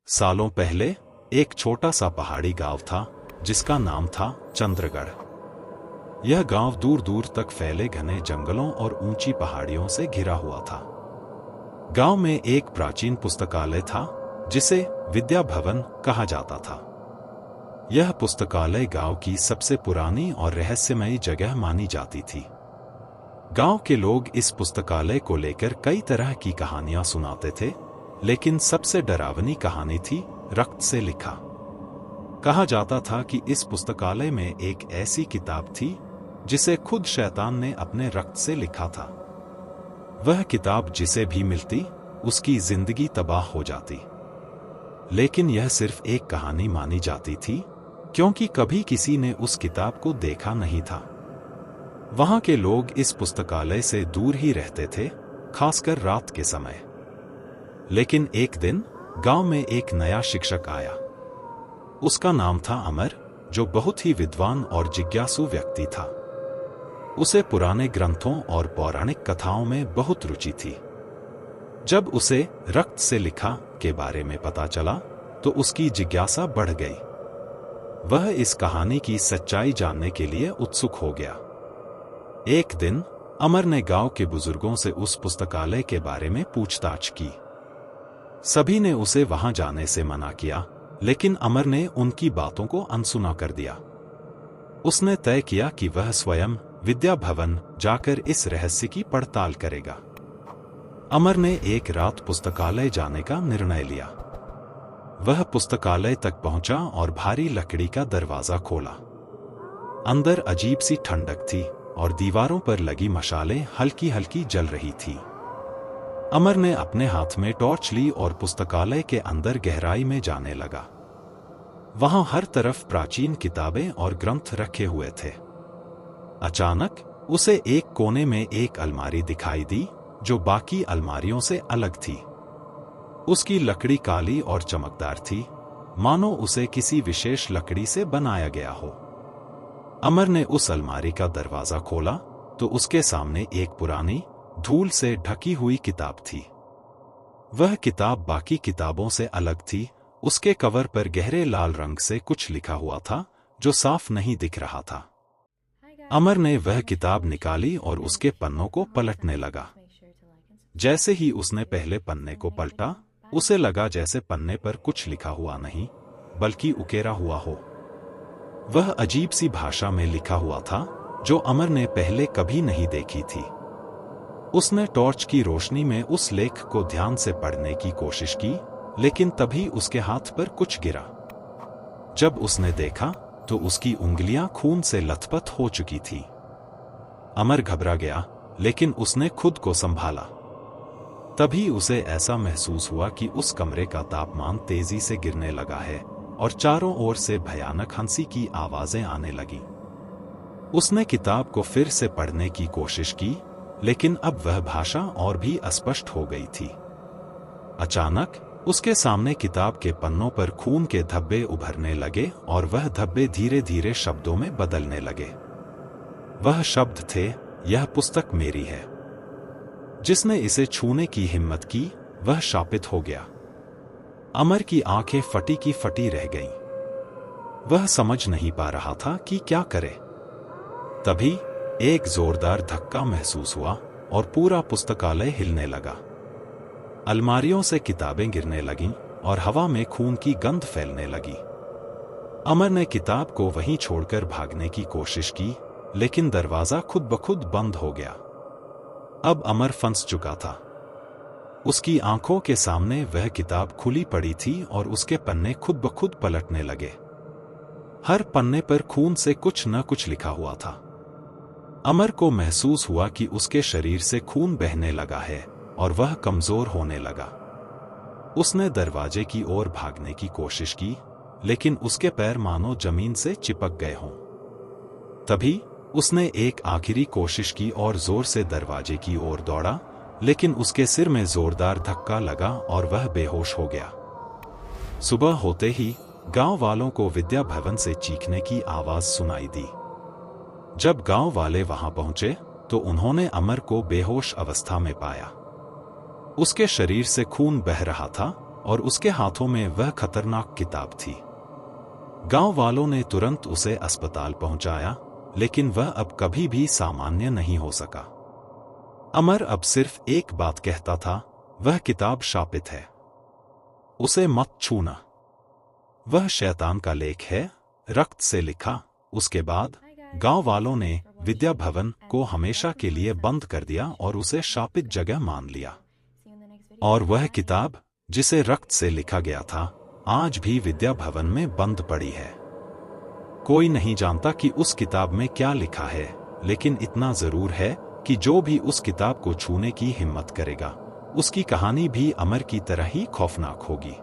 सालों पहले एक छोटा सा पहाड़ी गांव था जिसका नाम था चंद्रगढ़। यह गांव दूर दूर तक फैले घने जंगलों और ऊंची पहाड़ियों से घिरा हुआ था। गांव में एक प्राचीन पुस्तकालय था जिसे विद्या भवन कहा जाता था। यह पुस्तकालय गांव की सबसे पुरानी और रहस्यमयी जगह मानी जाती थी। गांव के लोग इस पुस्तकालय को लेकर कई तरह की कहानियां सुनाते थे, लेकिन सबसे डरावनी कहानी थी रक्त से लिखा। कहा जाता था कि इस पुस्तकालय में एक ऐसी किताब थी जिसे खुद शैतान ने अपने रक्त से लिखा था। वह किताब जिसे भी मिलती उसकी जिंदगी तबाह हो जाती। लेकिन यह सिर्फ एक कहानी मानी जाती थी, क्योंकि कभी किसी ने उस किताब को देखा नहीं था। वहां के लोग इस पुस्तकालय से दूर ही रहते थे, खासकर रात के समय। लेकिन एक दिन गांव में एक नया शिक्षक आया। उसका नाम था अमर, जो बहुत ही विद्वान और जिज्ञासु व्यक्ति था। उसे पुराने ग्रंथों और पौराणिक कथाओं में बहुत रुचि थी। जब उसे रक्त से लिखा के बारे में पता चला तो उसकी जिज्ञासा बढ़ गई। वह इस कहानी की सच्चाई जानने के लिए उत्सुक हो गया। एक दिन अमर ने गांव के बुजुर्गों से उस पुस्तकालय के बारे में पूछताछ की। सभी ने उसे वहां जाने से मना किया, लेकिन अमर ने उनकी बातों को अनसुना कर दिया। उसने तय किया कि वह स्वयं विद्या भवन जाकर इस रहस्य की पड़ताल करेगा। अमर ने एक रात पुस्तकालय जाने का निर्णय लिया। वह पुस्तकालय तक पहुंचा और भारी लकड़ी का दरवाजा खोला। अंदर अजीब सी ठंडक थी और दीवारों पर लगी मशालें हल्की हल्की जल रही थी। अमर ने अपने हाथ में टॉर्च ली और पुस्तकालय के अंदर गहराई में जाने लगा। वहां हर तरफ प्राचीन किताबें और ग्रंथ रखे हुए थे। अचानक उसे एक कोने में एक अलमारी दिखाई दी, जो बाकी अलमारियों से अलग थी। उसकी लकड़ी काली और चमकदार थी, मानो उसे किसी विशेष लकड़ी से बनाया गया हो। अमर ने उस अलमारी का दरवाजा खोला तो उसके सामने एक पुरानी धूल से ढकी हुई किताब थी। वह किताब बाकी किताबों से अलग थी। उसके कवर पर गहरे लाल रंग से कुछ लिखा हुआ था जो साफ नहीं दिख रहा था। अमर ने वह किताब निकाली और उसके पन्नों को पलटने लगा। जैसे ही उसने पहले पन्ने को पलटा, उसे लगा जैसे पन्ने पर कुछ लिखा हुआ नहीं, बल्कि उकेरा हुआ हो। वह अजीब सी भाषा में लिखा हुआ था जो अमर ने पहले कभी नहीं देखी थी। उसने टॉर्च की रोशनी में उस लेख को ध्यान से पढ़ने की कोशिश की, लेकिन तभी उसके हाथ पर कुछ गिरा। जब उसने देखा तो उसकी उंगलियां खून से लथपथ हो चुकी थी। अमर घबरा गया, लेकिन उसने खुद को संभाला। तभी उसे ऐसा महसूस हुआ कि उस कमरे का तापमान तेजी से गिरने लगा है और चारों ओर से भयानक हंसी की आवाजें आने लगी। उसने किताब को फिर से पढ़ने की कोशिश की, लेकिन अब वह भाषा और भी अस्पष्ट हो गई थी। अचानक उसके सामने किताब के पन्नों पर खून के धब्बे उभरने लगे और वह धब्बे धीरे धीरे शब्दों में बदलने लगे। वह शब्द थे, यह पुस्तक मेरी है। जिसने इसे छूने की हिम्मत की वह शापित हो गया। अमर की आंखें फटी की फटी रह गईं। वह समझ नहीं पा रहा था कि क्या करे। तभी एक जोरदार धक्का महसूस हुआ और पूरा पुस्तकालय हिलने लगा। अलमारियों से किताबें गिरने लगीं और हवा में खून की गंध फैलने लगी। अमर ने किताब को वहीं छोड़कर भागने की कोशिश की, लेकिन दरवाजा खुद ब खुद बंद हो गया। अब अमर फंस चुका था। उसकी आंखों के सामने वह किताब खुली पड़ी थी और उसके पन्ने खुद ब खुद पलटने लगे। हर पन्ने पर खून से कुछ न कुछ लिखा हुआ था। अमर को महसूस हुआ कि उसके शरीर से खून बहने लगा है और वह कमजोर होने लगा। उसने दरवाजे की ओर भागने की कोशिश की, लेकिन उसके पैर मानो जमीन से चिपक गए हों। तभी उसने एक आखिरी कोशिश की और जोर से दरवाजे की ओर दौड़ा, लेकिन उसके सिर में जोरदार धक्का लगा और वह बेहोश हो गया। सुबह होते ही गांव वालों को विद्या भवन से चीखने की आवाज सुनाई दी। जब गांव वाले वहां पहुंचे तो उन्होंने अमर को बेहोश अवस्था में पाया। उसके शरीर से खून बह रहा था और उसके हाथों में वह खतरनाक किताब थी। गांव वालों ने तुरंत उसे अस्पताल पहुंचाया, लेकिन वह अब कभी भी सामान्य नहीं हो सका। अमर अब सिर्फ एक बात कहता था, वह किताब शापित है, उसे मत छूना। वह शैतान का लेख है, रक्त से लिखा। उसके बाद गांव वालों ने विद्या भवन को हमेशा के लिए बंद कर दिया और उसे शापित जगह मान लिया। और वह किताब, जिसे रक्त से लिखा गया था, आज भी विद्या भवन में बंद पड़ी है। कोई नहीं जानता कि उस किताब में क्या लिखा है, लेकिन इतना जरूर है कि जो भी उस किताब को छूने की हिम्मत करेगा, उसकी कहानी भी अमर की तरह ही खौफनाक होगी।